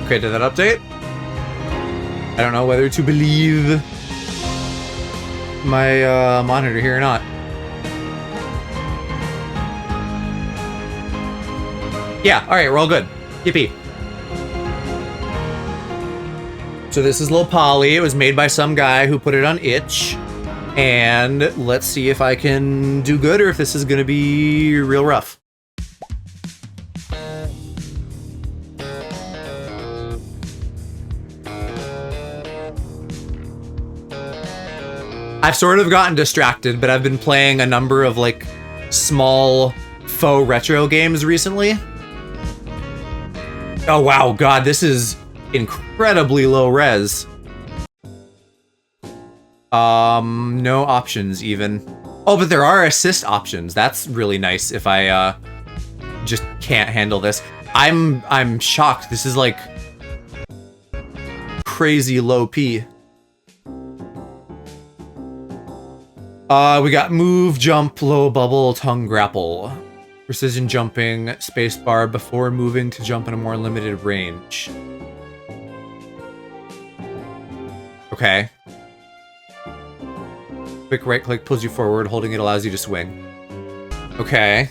Okay, did that update? I don't know whether to believe my monitor here or not. Yeah, alright, we're all good. Yippee. So this is Lil Polly. It was made by some guy who put it on itch. And let's see if I can do good or if this is gonna be real rough. I've sort of gotten distracted, but I've been playing a number of like small faux retro games recently. Oh wow, God, this is incredibly low res. No options even. Oh, but there are assist options. That's really nice if I just can't handle this. I'm shocked. This is like crazy low P. We got move, jump, low bubble, tongue grapple. Precision jumping, spacebar before moving to jump in a more limited range. Okay. Quick right click pulls you forward, holding it allows you to swing. Okay.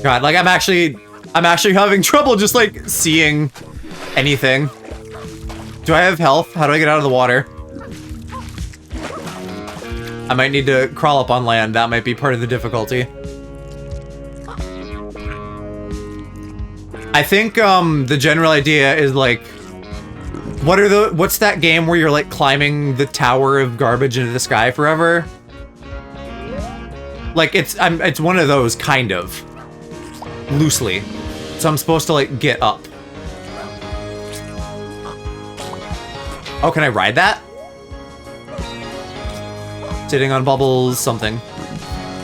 God, like I'm actually having trouble just like seeing anything. Do I have health? How do I get out of the water? I might need to crawl up on land. That might be part of the difficulty. I think the general idea is like, what's that game where you're like climbing the tower of garbage into the sky forever? Like it's one of those kind of loosely. So I'm supposed to like get up. Oh, can I ride that? Sitting on bubbles, something.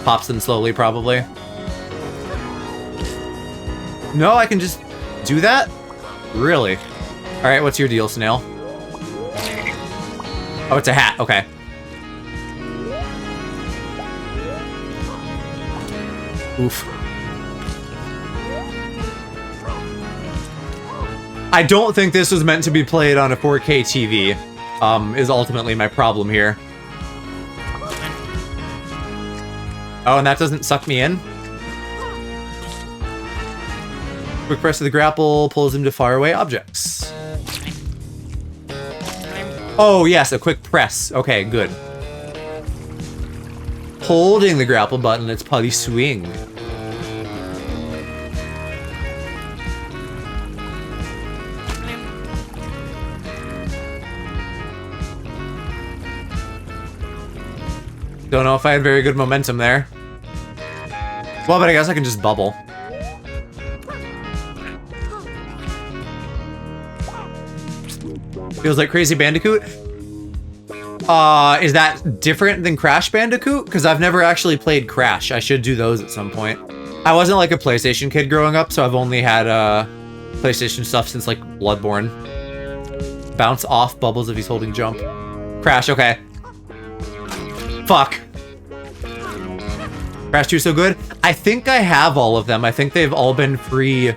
Pops them slowly, probably. No, I can just do that? Really? Alright, what's your deal, Snail? Oh, it's a hat. Okay. Oof. I don't think this was meant to be played on a 4K TV, is ultimately my problem here. Oh, and that doesn't suck me in? Quick press of the grapple pulls him to faraway objects. Oh, yes, a quick press. Okay, good. Holding the grapple button, it's probably swing. Don't know if I had very good momentum there. Well, but I guess I can just bubble. Feels like Crazy Bandicoot. Is that different than Crash Bandicoot? Because I've never actually played Crash. I should do those at some point. I wasn't like a PlayStation kid growing up, so I've only had PlayStation stuff since like Bloodborne. Bounce off bubbles if he's holding jump. Crash, okay. Fuck. Crash 2 so good? I think I have all of them. I think they've all been free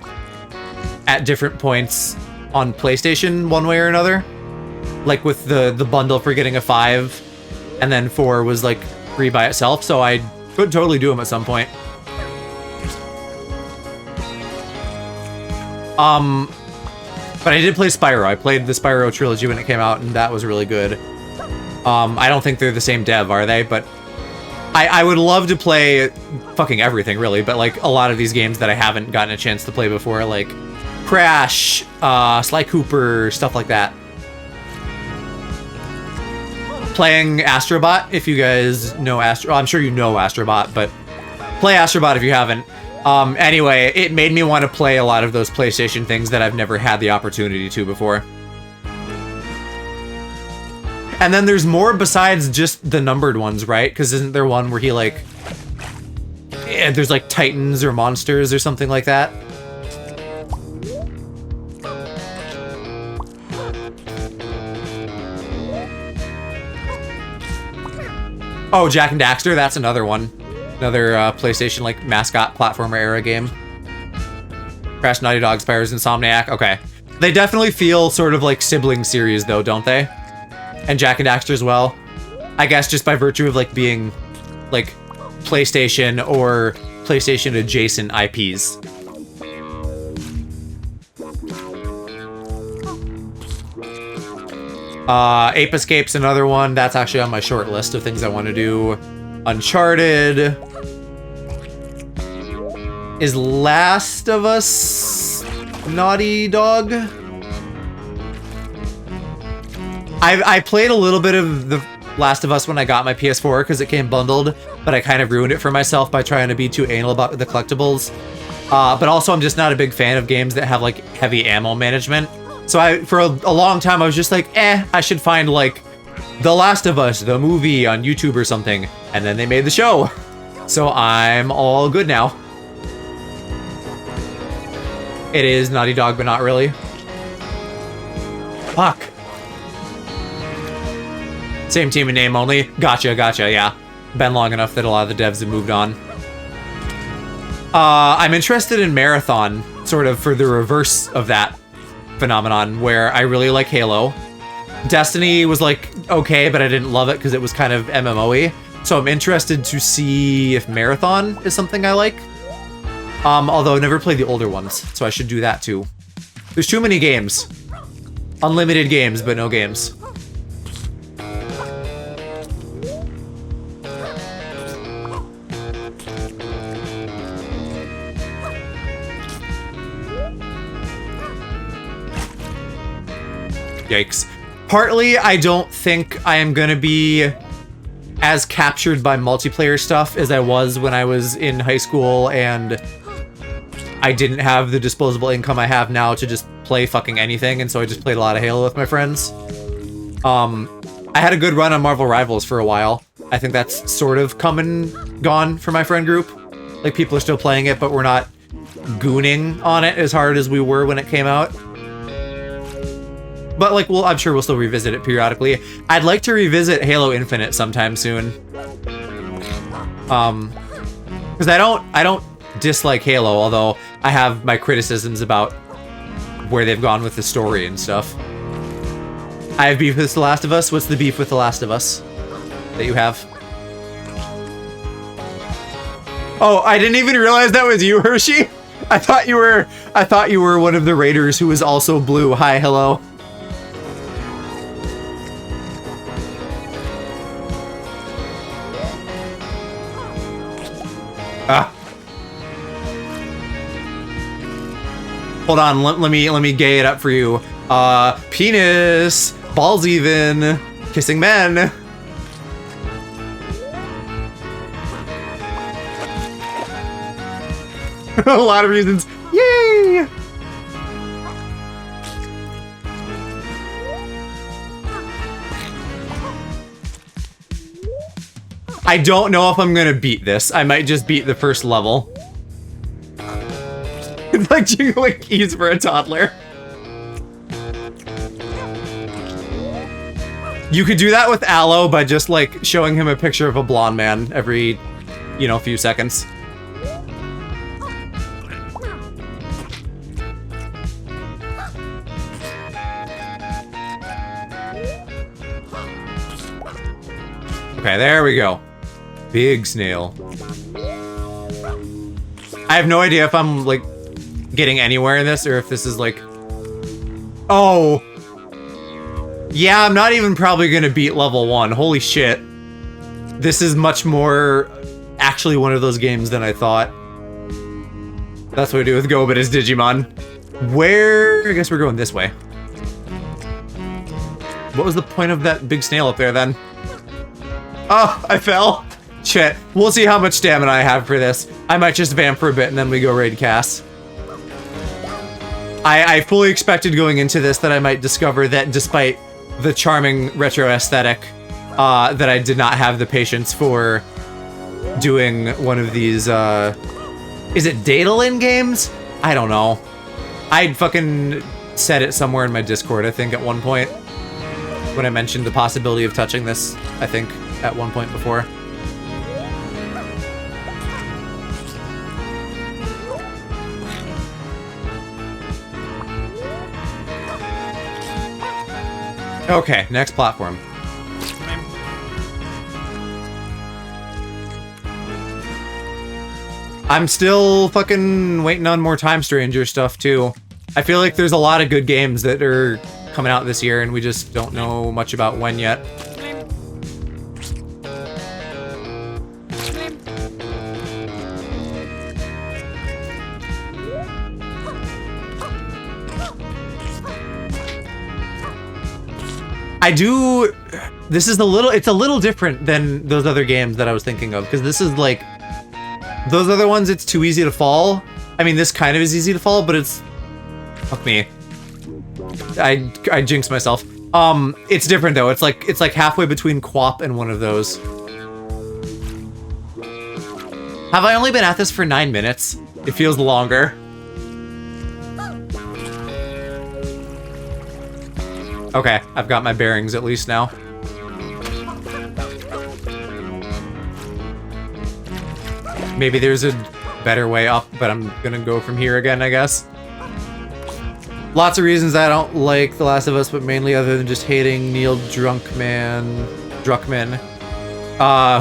at different points on PlayStation one way or another. Like with the bundle for getting a 5, and then 4 was like free by itself, so I could totally do them at some point. But I did play Spyro. I played the Spyro trilogy when it came out, and that was really good. I don't think they're the same dev, are they? But I would love to play fucking everything, really, but like a lot of these games that I haven't gotten a chance to play before, like Crash, Sly Cooper, stuff like that. Playing Astrobot, if you guys know I'm sure you know Astrobot, but play Astrobot if you haven't. Anyway, it made me want to play a lot of those PlayStation things that I've never had the opportunity to before. And then there's more besides just the numbered ones, right? Because isn't there one where he like... Yeah, there's like titans or monsters or something like that? Oh, Jak and Daxter, that's another one. Another PlayStation like mascot platformer era game. Crash, Naughty Dog, Spyro's Insomniac. Okay. They definitely feel sort of like sibling series though, don't they? And Jak and Daxter as well. I guess just by virtue of like being like PlayStation or PlayStation adjacent IPs. Ape Escape's another one. That's actually on my short list of things I want to do. Uncharted. Is Last of Us Naughty Dog? I played a little bit of the Last of Us when I got my PS4 because it came bundled, but I kind of ruined it for myself by trying to be too anal about the collectibles. But also I'm just not a big fan of games that have like heavy ammo management. So for a long time, I was just like, I should find like The Last of Us, the movie on YouTube or something. And then they made the show. So I'm all good now. It is Naughty Dog, but not really. Fuck. Same team and name only. Gotcha, yeah. Been long enough that a lot of the devs have moved on. I'm interested in Marathon, sort of for the reverse of that phenomenon, where I really like Halo. Destiny was like okay, but I didn't love it because it was kind of MMO-y. So I'm interested to see if Marathon is something I like. Although I never played the older ones, so I should do that too. There's too many games. Unlimited games, but no games. Yikes. Partly, I don't think I am gonna be as captured by multiplayer stuff as I was when I was in high school and I didn't have the disposable income I have now to just play fucking anything, and so I just played a lot of Halo with my friends. I had a good run on Marvel Rivals for a while. I think that's sort of come and gone for my friend group. Like, people are still playing it, but we're not gooning on it as hard as we were when it came out. But, like, I'm sure we'll still revisit it periodically. I'd like to revisit Halo Infinite sometime soon. Because I don't dislike Halo, although I have my criticisms about where they've gone with the story and stuff. I have beef with The Last of Us. What's the beef with The Last of Us that you have? Oh, I didn't even realize that was you, Hershey. I thought you were one of the raiders who was also blue. Hi, hello. Hold on, let me gay it up for you. Penis, balls even, kissing men. A lot of reasons. Yay! I don't know if I'm gonna beat this. I might just beat the first level. It's like jingling keys for a toddler. You could do that with Aloe by just like showing him a picture of a blonde man every, few seconds. Okay, there we go. Big snail. I have no idea if I'm like getting anywhere in this or if this is like... Oh! Yeah, I'm not even probably gonna beat level 1. Holy shit. This is much more actually one of those games than I thought. That's what we do with Go, but it's Digimon. Where... I guess we're going this way. What was the point of that big snail up there then? Oh, I fell. Shit. We'll see how much stamina I have for this. I might just vamp for a bit and then we go raid Cass. I fully expected going into this that I might discover that despite the charming retro aesthetic, that I did not have the patience for doing one of these, is it Daedalin games? I don't know. I'd fucking said it somewhere in my Discord, I think, at one point. When I mentioned the possibility of touching this, I think, at one point before. Okay, next platform. I'm still fucking waiting on more Time Stranger stuff, too. I feel like there's a lot of good games that are coming out this year, and we just don't know much about when yet. This is it's a little different than those other games that I was thinking of, because this is like, those other ones, it's too easy to fall. I mean, this kind of is easy to fall, but it's, fuck me. I jinxed myself. It's different though. It's like halfway between QWOP and one of those. Have I only been at this for 9 minutes? It feels longer. Okay, I've got my bearings at least now. Maybe there's a better way up, but I'm gonna go from here again, I guess. Lots of reasons I don't like The Last of Us, but mainly other than just hating Neil Druckmann.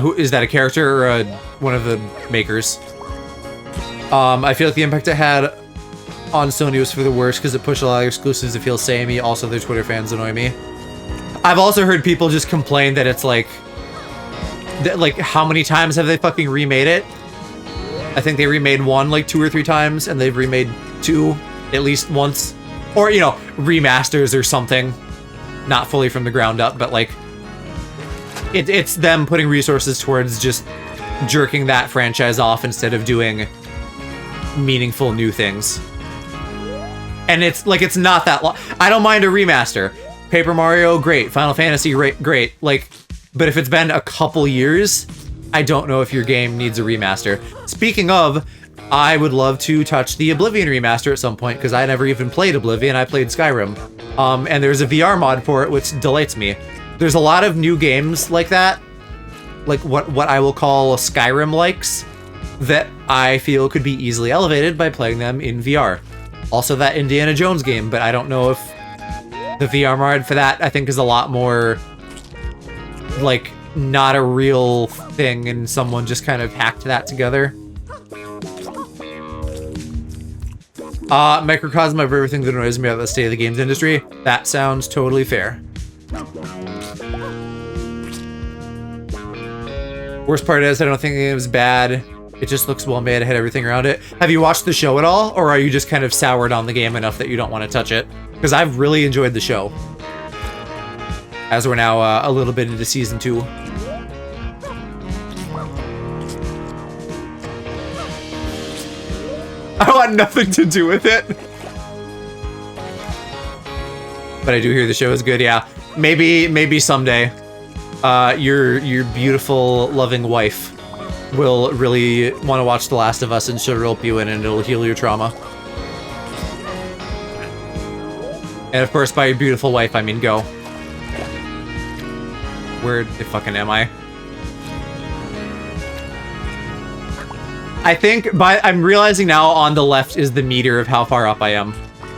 Who is that, a character or one of the makers? I feel like the impact it had on Sony was for the worst because it pushed a lot of exclusives to feel samey. Also, their Twitter fans annoy me. I've also heard people just complain that it's like how many times have they fucking remade it? I think they remade one like 2 or 3 times, and they've remade 2 at least once. Or, you know, remasters or something. Not fully from the ground up, but like, it's them putting resources towards just jerking that franchise off instead of doing meaningful new things. And it's like, it's not that long. I don't mind a remaster. Paper Mario, great. Final Fantasy, great. Like, but if it's been a couple years, I don't know if your game needs a remaster. Speaking of, I would love to touch the Oblivion remaster at some point, because I never even played Oblivion, I played Skyrim. And there's a VR mod for it, which delights me. There's a lot of new games like that, like what I will call Skyrim-likes, that I feel could be easily elevated by playing them in VR. Also that Indiana Jones game, but I don't know if the VR mod for that, I think, is a lot more, like, not a real thing, and someone just kind of hacked that together. Microcosm of everything that annoys me about the state of the games industry. That sounds totally fair. Worst part is, I don't think it was bad. It just looks well made. I had everything around it. Have you watched the show at all, or are you just kind of soured on the game enough that you don't want to touch it? Because I've really enjoyed the show. As we're now a little bit into season 2. I want nothing to do with it. But I do hear the show is good, yeah. Maybe someday, your beautiful, loving wife will really want to watch The Last of Us, and she'll rope you in and it'll heal your trauma. And of course, by your beautiful wife, I mean go. Where the fucking am I? I think I'm realizing now on the left is the meter of how far up I am.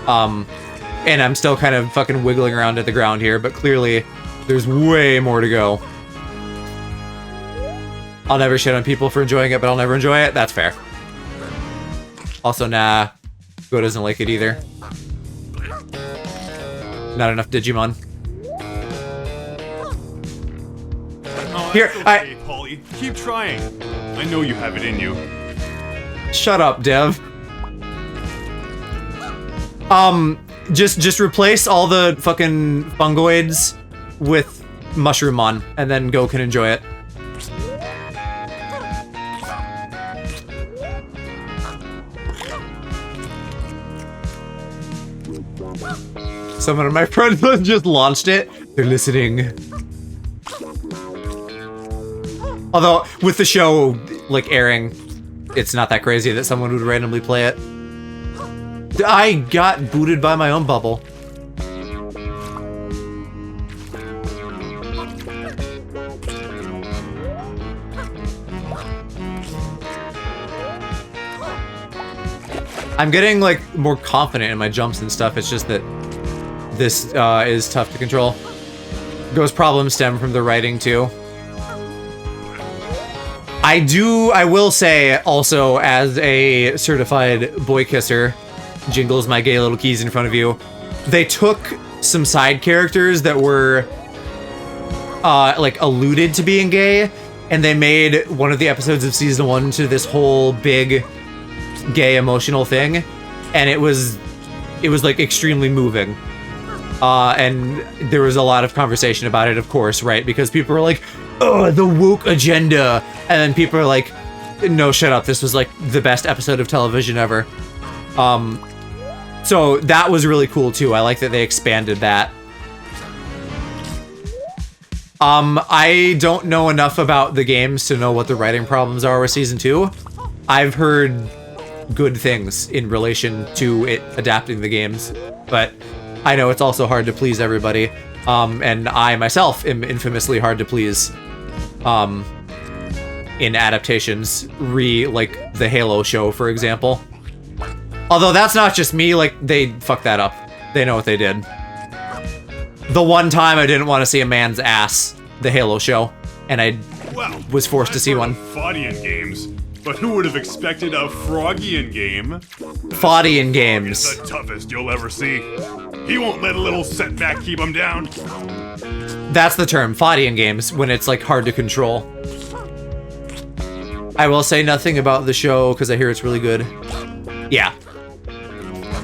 And I'm still kind of fucking wiggling around at the ground here, but clearly there's way more to go. I'll never shit on people for enjoying it, but I'll never enjoy it. That's fair. Also, nah. Go doesn't like it either. Not enough Digimon. Oh, here, okay, Polly. Keep trying. I know you have it in you. Shut up, Dev. Just replace all the fucking fungoids with Mushroomon, and then Go can enjoy it. Someone of my friends just launched it. They're listening. Although, with the show, like, airing, it's not that crazy that someone would randomly play it. I got booted by my own bubble. I'm getting, like, more confident in my jumps and stuff. It's just that this is tough to control. Ghost problems stem from the writing too. I will say also, as a certified boy kisser, jingles my gay little keys in front of you, they took some side characters that were like alluded to being gay, and they made one of the episodes of season 1 to this whole big gay emotional thing, and it was like extremely moving. And there was a lot of conversation about it, of course, right? Because people were like, "Oh, the woke agenda," and then people are like, "No, shut up! This was like the best episode of television ever." So that was really cool too. I like that they expanded that. I don't know enough about the games to know what the writing problems are with season 2. I've heard good things in relation to it adapting the games, but I know it's also hard to please everybody. And I myself am infamously hard to please in adaptations, like the Halo show, for example. Although that's not just me, like, they fucked that up. They know what they did. The one time I didn't want to see a man's ass, the Halo show, and I was forced to see one. Fodian games, but who would have expected a Frogian game? Fodian games. It's the toughest you'll ever see. He won't let a little setback keep him down. That's the term, Fodian games, when it's like hard to control. I will say nothing about the show because I hear it's really good. Yeah.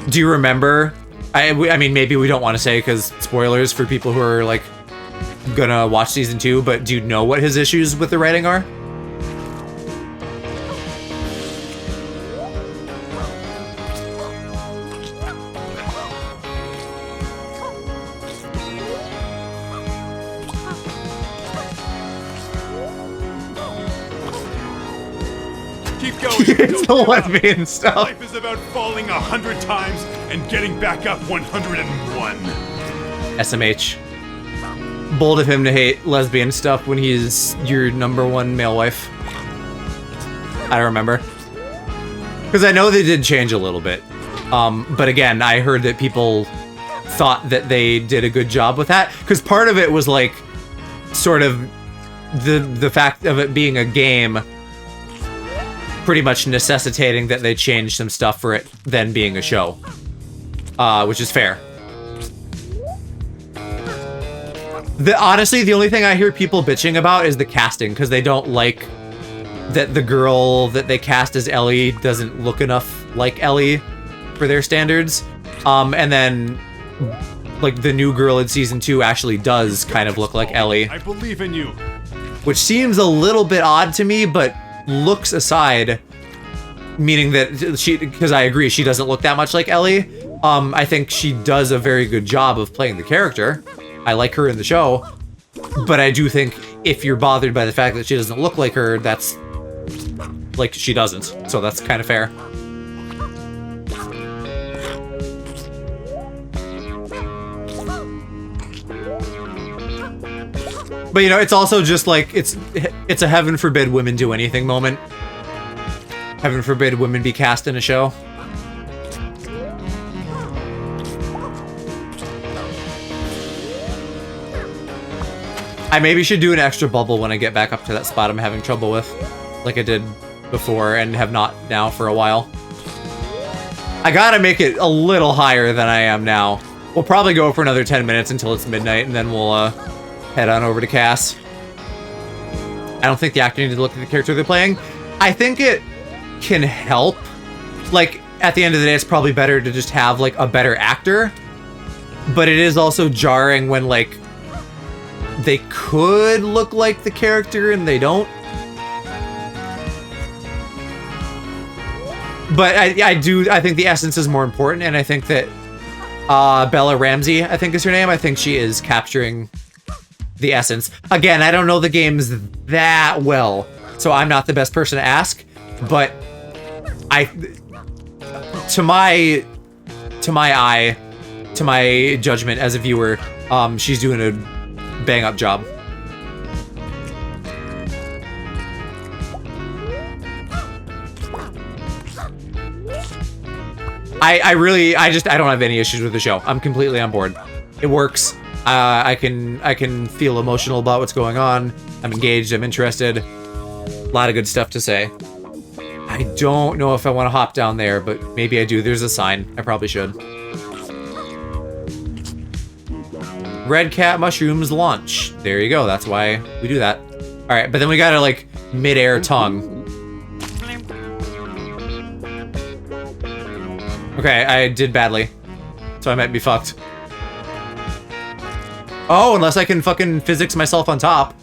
Do you remember? I mean, maybe we don't want to say because spoilers for people who are like gonna watch season 2, but do you know what his issues with the writing are? Keep going. It's the lesbian stuff. Life is about falling 100 times and getting back up 101. SMH. Bold of him to hate lesbian stuff when he's your #1 male wife. I don't remember. Because I know they did change a little bit. But again, I heard that people thought that they did a good job with that. Because part of it was like, sort of, the fact of it being a game pretty much necessitating that they change some stuff for it then being a show. Which is fair. Honestly, the only thing I hear people bitching about is the casting, because they don't like that the girl that they cast as Ellie doesn't look enough like Ellie for their standards. And then, like, the new girl in season 2 actually does kind of look like Ellie. I believe in you. Which seems a little bit odd to me, but looks aside, meaning that she, because I agree, she doesn't look that much like Ellie. I think she does a very good job of playing the character. I like her in the show, but I do think if you're bothered by the fact that she doesn't look like her, that's like she doesn't. So that's kind of fair. But you know, it's also just like it's a heaven forbid women do anything moment. Heaven forbid women be cast in a show. I maybe should do an extra bubble when I get back up to that spot I'm having trouble with, like I did before and have not now for a while. I gotta make it a little higher than I am now. We'll probably go for another 10 minutes until it's midnight, and then we'll head on over to Cass. I don't think the actor needs to look at the character they're playing. I think it can help. Like, at the end of the day, it's probably better to just have, like, a better actor. But it is also jarring when, like, they could look like the character and they don't. But I think the essence is more important, and I think that Bella Ramsey, I think is her name, I think she is capturing the essence. Again, I don't know the games that well, so I'm not the best person to ask, but to my eye, to my judgment as a viewer, she's doing a bang up job. I don't have any issues with the show. I'm completely on board. It works. I can feel emotional about what's going on. I'm engaged, I'm interested. A lot of good stuff to say. I don't know if I want to hop down there, but maybe I do. There's a sign. I probably should. Red cat mushrooms launch. There you go. That's why we do that. All right, but then we gotta like mid-air tongue. Okay, I did badly, so I might be fucked. Oh, unless I can fucking physics myself on top.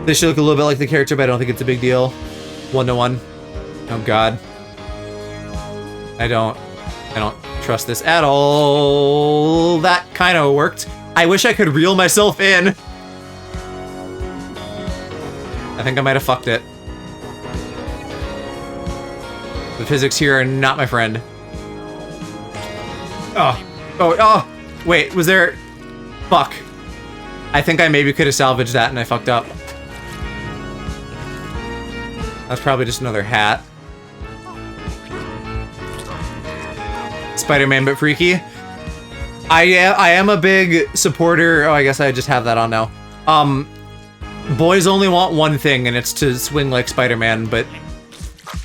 This should look a little bit like the character, but I don't think it's a big deal. 1-to-1. Oh god. I don't trust this at all. That kind of worked. I wish I could reel myself in. I think I might have fucked it. The physics here are not my friend. Oh, wait, was there... Fuck. I think I maybe could have salvaged that and I fucked up. That's probably just another hat. Spider-Man but freaky. I am a big supporter. Oh, I guess I just have that on now. Boys only want one thing, and it's to swing like Spider-Man, but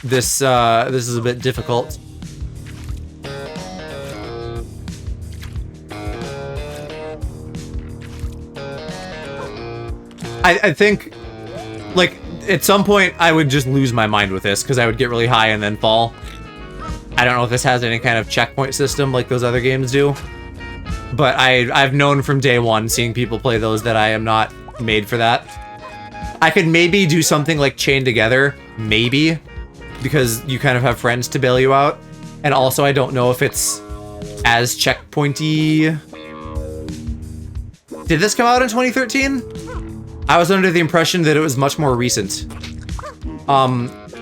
this is a bit difficult. I think, like, at some point I would just lose my mind with this, because I would get really high and then fall. I don't know if this has any kind of checkpoint system like those other games do. But I've known from day one, seeing people play those, that I am not made for that. I could maybe do something like Chain Together, maybe, because you kind of have friends to bail you out. And also, I don't know if it's as checkpointy. Did this come out in 2013? I was under the impression that it was much more recent.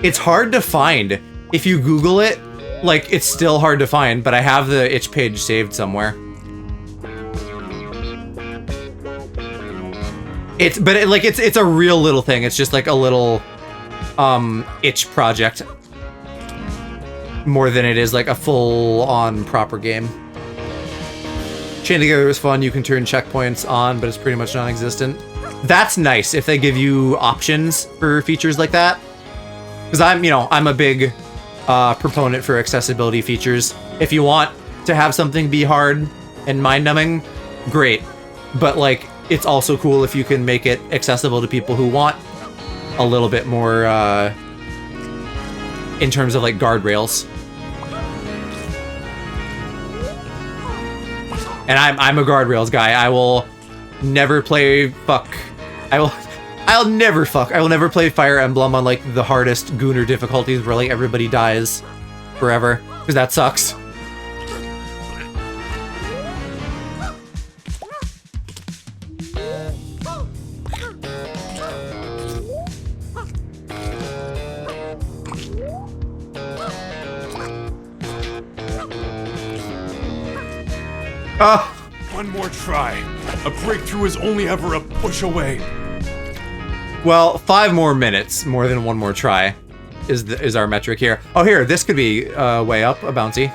It's hard to find. If you Google it, like, it's still hard to find, but I have the itch page saved somewhere. It's a real little thing. It's just like a little itch project more than it is like a full-on proper game. Chain Together was fun. You can turn checkpoints on, but it's pretty much non-existent. That's nice if they give you options for features like that. Because I'm a big proponent for accessibility features. If you want to have something be hard and mind-numbing, great. But like, it's also cool if you can make it accessible to people who want a little bit more in terms of like guardrails. And I'm a guardrails guy. I will never play I will never play Fire Emblem on like the hardest Gooner difficulties where like everybody dies forever, because that sucks. One more try. A breakthrough is only ever a push away. Well, 5 more minutes, more than one more try, is our metric here. Oh, here, this could be way up, a bouncy.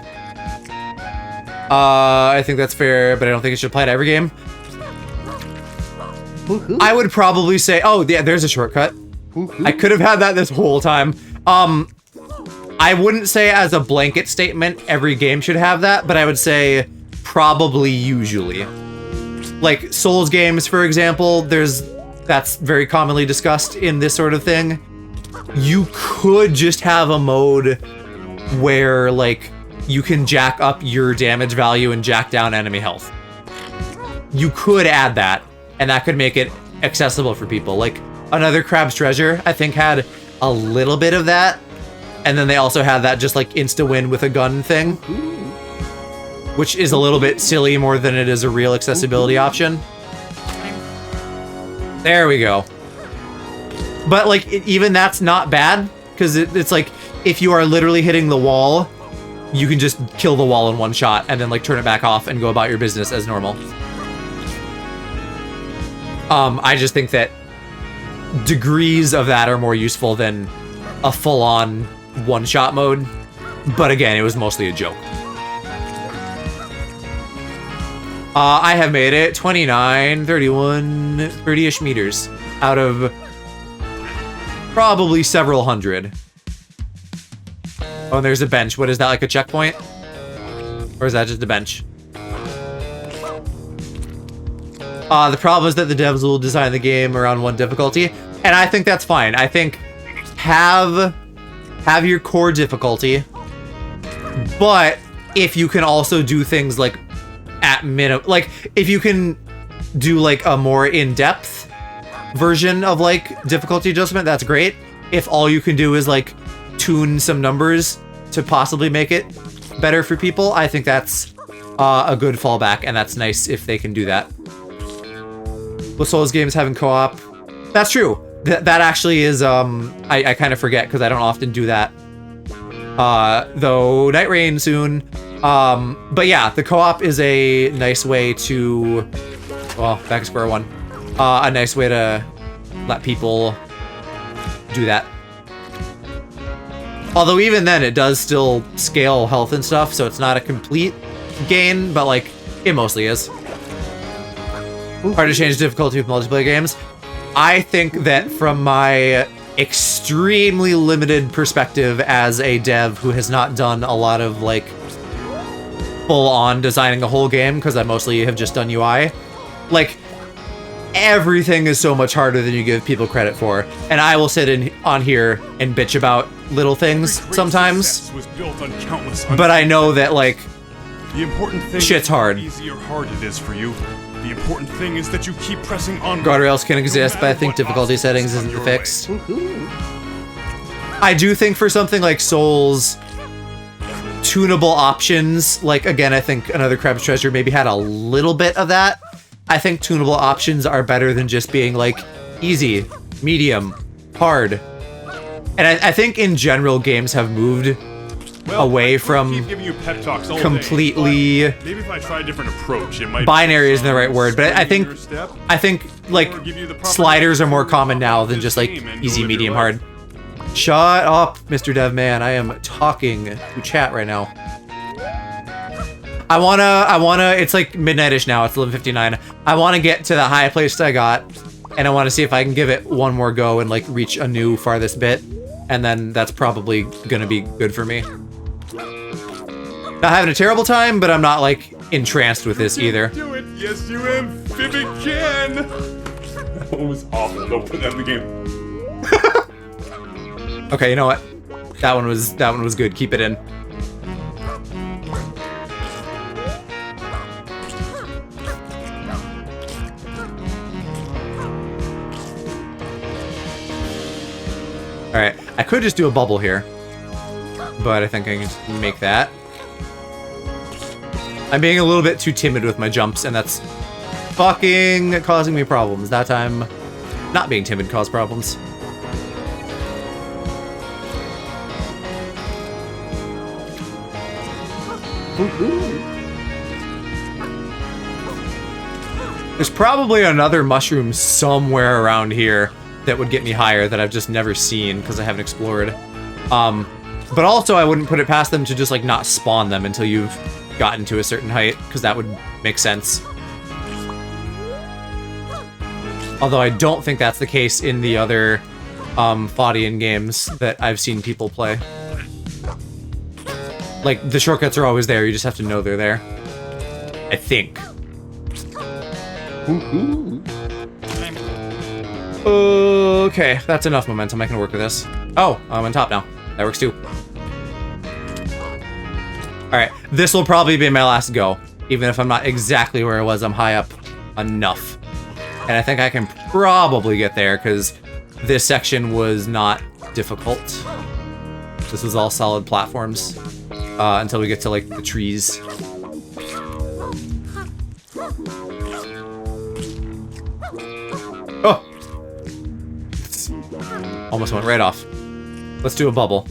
I think that's fair, but I don't think it should apply to every game. I would probably say, oh, yeah, there's a shortcut. I could have had that this whole time. I wouldn't say as a blanket statement every game should have that, but I would say probably usually. Like Souls games, for example, that's very commonly discussed in this sort of thing. You could just have a mode where like you can jack up your damage value and jack down enemy health. You could add that, and that could make it accessible for people. Like another Crab's Treasure, I think, had a little bit of that, and then they also had that just like insta-win with a gun thing, which is a little bit silly more than it is a real accessibility option. There we go. But like, even that's not bad, because it's like, if you are literally hitting the wall, you can just kill the wall in one shot and then like turn it back off and go about your business as normal. I just think that degrees of that are more useful than a full-on one-shot mode. But again, it was mostly a joke. I have made it 29, 31, 30-ish meters out of probably several hundred. Oh, and there's a bench. What is that, like a checkpoint? Or is that just a bench? The problem is that the devs will design the game around one difficulty, and I think that's fine. I think have your core difficulty, but if you can also do things like at minimum, like if you can do like a more in-depth version of like difficulty adjustment, that's great. If all you can do is like tune some numbers to possibly make it better for people, I think that's a good fallback, and that's nice if they can do that. With Souls games having co-op, that's true. That actually is, I kind of forget because I don't often do that. Though Night Rain soon. But yeah, the co-op is a nice way to, well, back to square one. A nice way to let people do that. Although even then, it does still scale health and stuff, so it's not a complete gain, but like, it mostly is. Hard to change difficulty with multiplayer games. I think that from my extremely limited perspective as a dev who has not done a lot of like full-on designing a whole game, because I mostly have just done UI, like everything is so much harder than you give people credit for. And I will sit on here and bitch about little things sometimes, but I know that like the important thing shit's hard. Easy or hard it is for you. The important thing is that you keep pressing on. Guardrails can exist, but I think difficulty settings isn't fixed. I do think for something like Souls, tunable options, like again, I think Another Crab's Treasure maybe had a little bit of that. I think tunable options are better than just being like easy, medium, hard. And I think in general games have moved away from completely maybe if I try a different approach, it might binary isn't the right word, but I think like sliders are more common now than just like easy, medium, hard. Shut up, Mr. Dev Man. I am talking to chat right now. I wanna, it's like midnight-ish now, it's 11:59. I wanna get to the high place I got, and I wanna see if I can give it one more go and like reach a new farthest bit, and then that's probably gonna be good for me. Not having a terrible time, but I'm not like entranced with this either. Do it. Yes, you amphibic can. That one was awful. Don't put that in the game. Okay, you know what? That one was good. Keep it in. All right, I could just do a bubble here, but I think I can just make that. I'm being a little bit too timid with my jumps, and that's fucking causing me problems. That time, not being timid caused problems. There's probably another mushroom somewhere around here that would get me higher that I've just never seen because I haven't explored. But also I wouldn't put it past them to just like not spawn them until you've gotten to a certain height, because that would make sense. Although I don't think that's the case in the other Faudian games that I've seen people play. Like, the shortcuts are always there, you just have to know they're there. I think. Okay, that's enough momentum, I can work with this. Oh, I'm on top now. That works too. Alright, this will probably be my last go. Even if I'm not exactly where I was, I'm high up enough. And I think I can probably get there, because this section was not difficult. This was all solid platforms. Until we get to, like, the trees. Oh! Almost went right off. Let's do a bubble.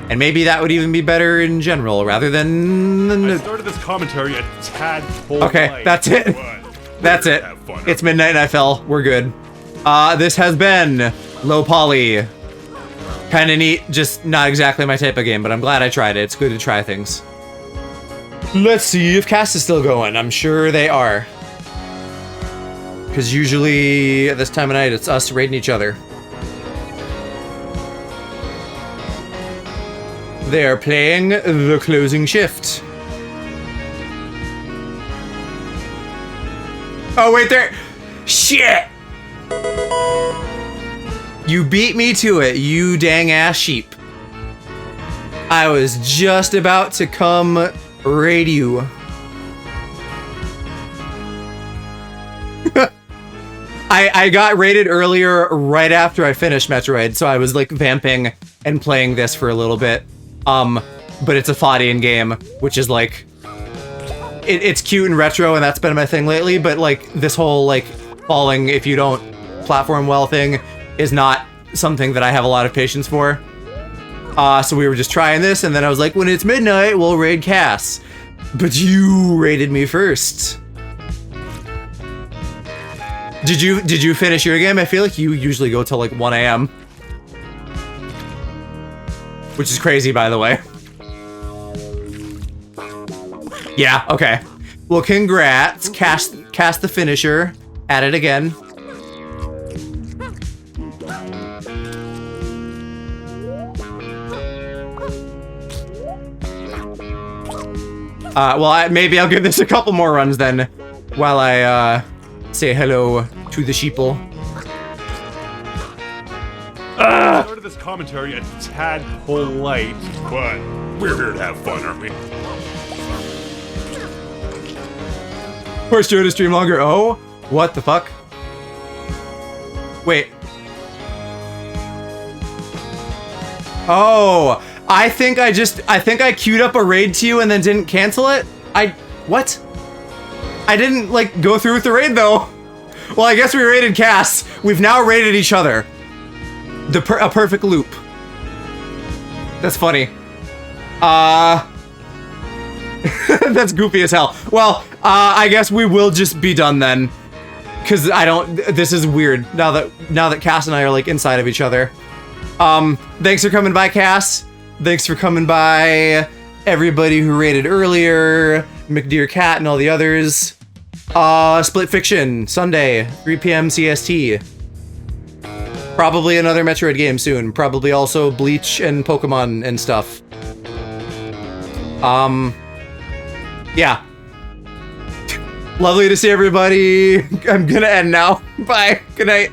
And maybe that would even be better in general, rather than... I started this commentary a tadpole. Okay, that's it. That's it. It's midnight and I fell. We're good. This has been Low Poly Kind of neat, just not exactly my type of game, but I'm glad I tried it. It's good to try things. Let's see if Cass is still going. I'm sure they are. Because usually at this time of night, it's us raiding each other. They are playing the closing shift. Oh, wait, there. Shit! You beat me to it, you dang ass sheep. I was just about to come raid you. I got raided earlier right after I finished Metroid, so I was like vamping and playing this for a little bit. But it's a Fadian game, which is like, it's cute and retro, and that's been my thing lately, but like this whole like falling if you don't platform well thing is not something that I have a lot of patience for. So we were just trying this, and then I was like, when it's midnight, we'll raid Cass. But you raided me first. Did you finish your game? I feel like you usually go till like 1 AM. Which is crazy, by the way. Yeah, okay. Well, congrats. Cast the finisher. At it again. Well, maybe I'll give this a couple more runs then, while I, say hello to the sheeple. I started this commentary a tad polite, but we're here to have fun, aren't we? Force Joe to stream longer. Oh, what the fuck? Wait. Oh, I think I queued up a raid to you and then didn't cancel it? What? I didn't, like, go through with the raid, though. Well, I guess we raided Cass. We've now raided each other. A perfect loop. That's funny. That's goofy as hell. Well, I guess we will just be done then. Because this is weird, now that Cass and I are, like, inside of each other. Thanks for coming by, Cass. Thanks for coming by, everybody who raided earlier, McDear Cat and all the others. Split Fiction, Sunday, 3 PM CST. Probably another Metroid game soon. Probably also Bleach and Pokemon and stuff. Yeah. Lovely to see everybody. I'm gonna end now. Bye. Good night.